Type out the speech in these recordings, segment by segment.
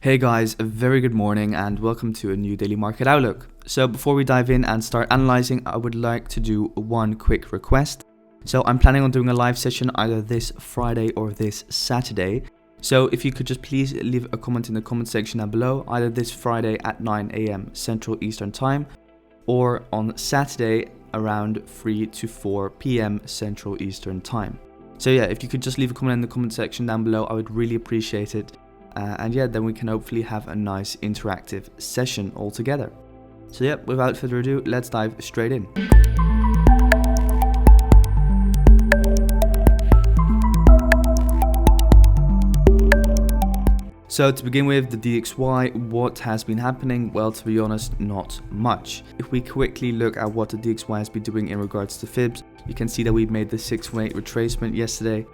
Hey guys, a very good morning and welcome to a new daily market outlook. So before we dive in and start analyzing, I would like to do one quick request. So I'm planning on doing a live session either this Friday or this Saturday. So if you could just please leave a comment in the comment section down below, either this Friday at 9 AM Central Eastern Time or on Saturday around 3 to 4 PM Central Eastern Time. So yeah, if you could just leave a comment in the comment section down below, I would really appreciate it. And yeah, then we can hopefully have a nice interactive session all together. So yeah, without further ado, let's dive straight in. So to begin with, the DXY, what has been happening? Well, to be honest, not much. If we quickly look at what the DXY has been doing in regards to fibs, you can see that we made the 618 retracement yesterday.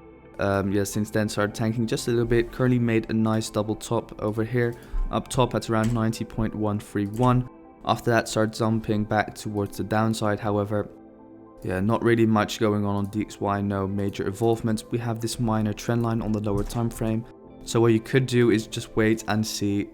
Since then started tanking just a little bit. Currently made a nice double top over here, up top at around 90.131. After that started jumping back towards the downside. However, yeah, not really much going on DXY, no major involvement. We have this minor trend line on the lower time frame. So what you could do is just wait and see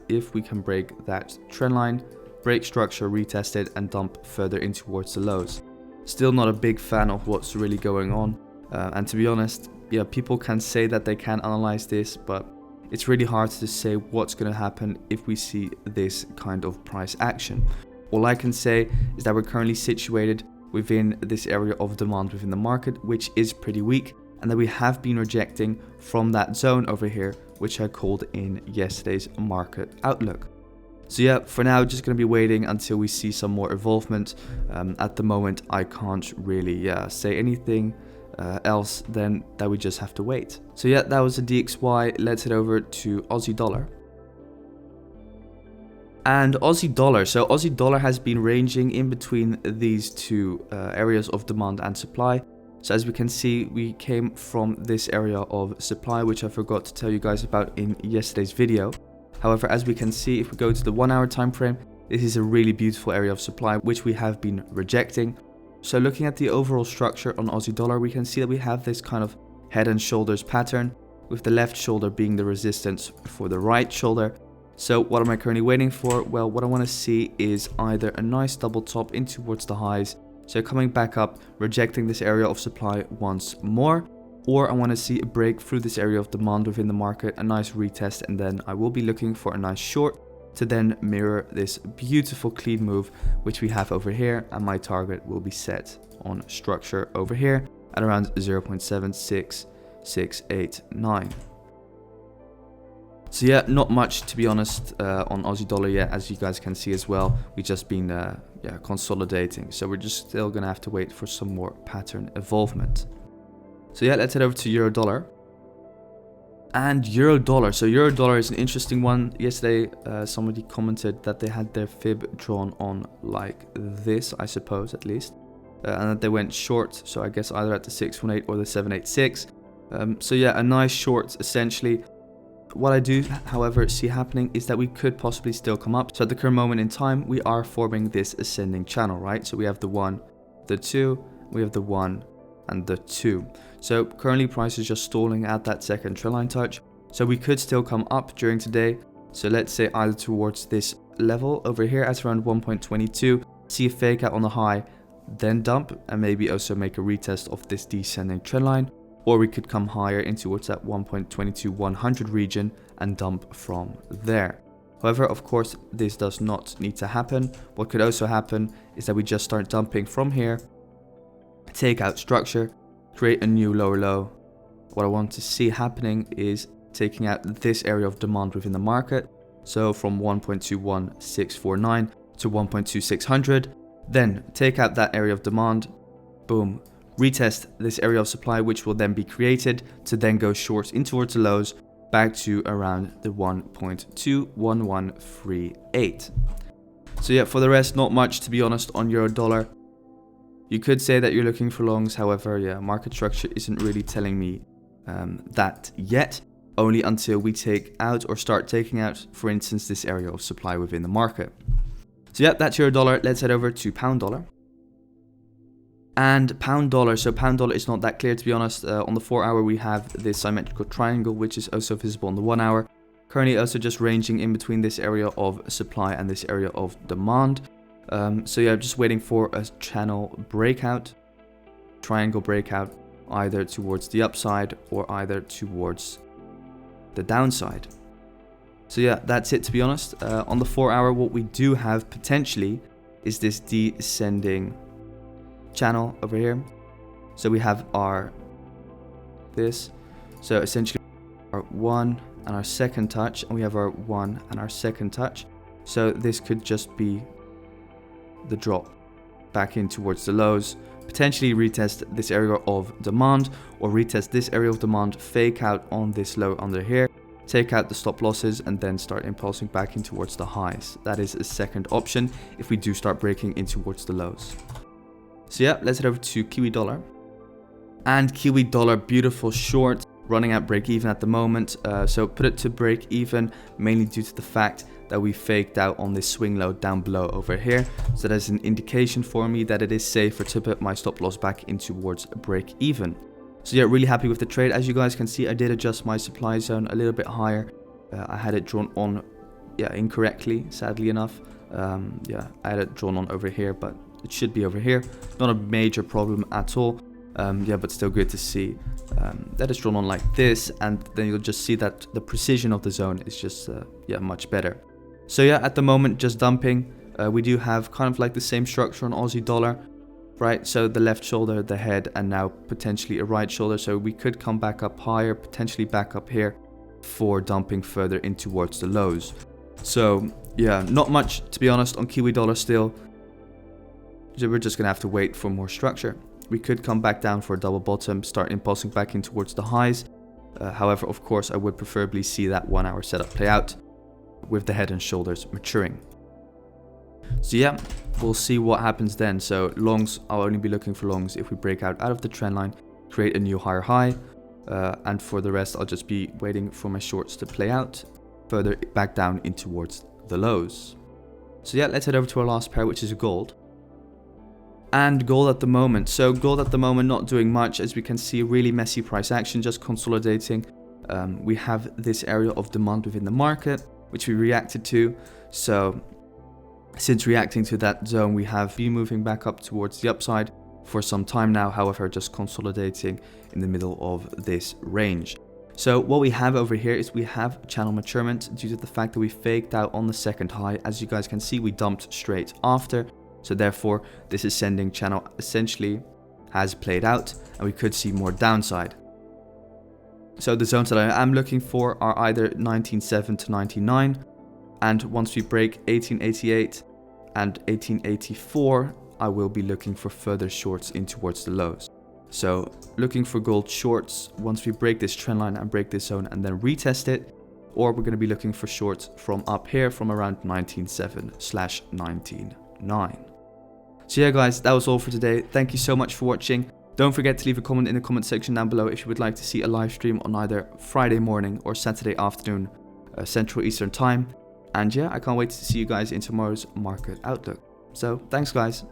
if we can break that trend line, break structure, retest it, and dump further in towards the lows. Still not a big fan of what's really going on. And to be honest, yeah, people can say that they can analyze this, but it's really hard to say what's going to happen if we see this kind of price action. All I can say is that we're currently situated within this area of demand within the market, which is pretty weak, and that we have been rejecting from that zone over here, which I called in yesterday's market outlook. So yeah, for now, just going to be waiting until we see some more involvement. At the moment, I can't really say anything else than that we just have to wait. So yeah, that was the DXY. Let's head over to Aussie dollar. And Aussie dollar. So Aussie dollar has been ranging in between these two areas of demand and supply. So as we can see, we came from this area of supply, which I forgot to tell you guys about in yesterday's video. However, as we can see, if we go to the 1 hour time frame, this is a really beautiful area of supply, which we have been rejecting. So looking at the overall structure on Aussie dollar, we can see that we have this kind of head and shoulders pattern, with the left shoulder being the resistance for the right shoulder. So what am I currently waiting for? Well, what I want to see is either a nice double top in towards the highs, so coming back up, rejecting this area of supply once more, or I want to see a break through this area of demand within the market, a nice retest, and then I will be looking for a nice short to then mirror this beautiful clean move which we have over here, and my target will be set on structure over here at around 0.76689. So yeah, not much to be honest on Aussie dollar yet, as you guys can see as well. We've just been consolidating, so we're just still gonna have to wait for some more pattern involvement. So yeah, let's head over to euro dollar. And euro dollar. So euro dollar is an interesting one. Yesterday, somebody commented that they had their fib drawn on like this, I suppose, at least, and that they went short. So I guess either at the 618 or the 786. So yeah, a nice short essentially. What I do, however, see happening is that we could possibly still come up. So at the current moment in time, we are forming this ascending channel, right? So we have the 1, the 2, we have the 1, and the 2. So currently price is just stalling at that second trendline touch. So we could still come up during today. So let's say either towards this level over here at around 1.22, see a fake out on the high, then dump, and maybe also make a retest of this descending trendline. Or we could come higher in towards that 1.22100 region and dump from there. However, of course, this does not need to happen. What could also happen is that we just start dumping from here, take out structure, create a new lower low. What I want to see happening is taking out this area of demand within the market. So from 1.21649 to 1.2600, then take out that area of demand, boom, retest this area of supply, which will then be created to then go short in towards the lows back to around the 1.21138. So yeah, for the rest, not much to be honest on euro dollar. You could say that you're looking for longs, however, yeah, market structure isn't really telling me that yet, only until we take out or start taking out, for instance, this area of supply within the market. So yeah, that's euro dollar. Let's head over to pound dollar. And pound dollar, so pound dollar is not that clear to be honest. On the 4 hour we have this symmetrical triangle, which is also visible on the 1 hour. Currently also just ranging in between this area of supply and this area of demand. So yeah, just waiting for a channel breakout, triangle breakout, either towards the upside or either towards the downside. So yeah, that's it, to be honest. On the 4 hour, what we do have potentially is this descending channel over here. So we have this. So essentially our 1 and our second touch, and we have our 1 and our second touch. So this could just be the drop back in towards the lows, potentially retest this area of demand, or retest this area of demand, fake out on this low under here, take out the stop losses, and then start impulsing back in towards the highs. That is a second option if we do start breaking in towards the lows. So yeah, let's head over to Kiwi dollar. And Kiwi dollar, beautiful short, running at break even at the moment. So put it to break even mainly due to the fact that we faked out on this swing low down below over here. So that's an indication for me that it is safer to put my stop loss back in towards break even. So yeah, really happy with the trade. As you guys can see, I did adjust my supply zone a little bit higher. I had it drawn on, incorrectly, sadly enough. I had it drawn on over here, but it should be over here. Not a major problem at all. But still good to see that it's drawn on like this, and then you'll just see that the precision of the zone is just much better. So yeah, at the moment just dumping. We do have kind of like the same structure on Aussie dollar, right? So the left shoulder, the head, and now potentially a right shoulder. So we could come back up higher, potentially back up here for dumping further in towards the lows. So yeah, not much to be honest on Kiwi dollar still. So we're just gonna have to wait for more structure. We could come back down for a double bottom, start impulsing back in towards the highs. However, of course, I would preferably see that 1 hour setup play out with the head and shoulders maturing. So yeah, we'll see what happens then. So longs, I'll only be looking for longs if we break out of the trend line, create a new higher high. And for the rest, I'll just be waiting for my shorts to play out further back down in towards the lows. So yeah, let's head over to our last pair, which is gold. And gold at the moment. So gold at the moment not doing much, as we can see, really messy price action, just consolidating. We have this area of demand within the market, which we reacted to. So since reacting to that zone, we have been moving back up towards the upside for some time now, however, just consolidating in the middle of this range. So what we have over here is we have channel maturement due to the fact that we faked out on the second high. As you guys can see, we dumped straight after. So therefore, this ascending channel essentially has played out, and we could see more downside. So the zones that I am looking for are either 19.7 to 99, and once we break 1888 and 1884, I will be looking for further shorts in towards the lows. So looking for gold shorts once we break this trend line and break this zone and then retest it, or we're going to be looking for shorts from up here from around 19.7/19.9. So yeah guys, that was all for today. Thank you so much for watching. Don't forget to leave a comment in the comment section down below if you would like to see a live stream on either Friday morning or Saturday afternoon, Central Eastern Time. And yeah, I can't wait to see you guys in tomorrow's market outlook. So thanks guys.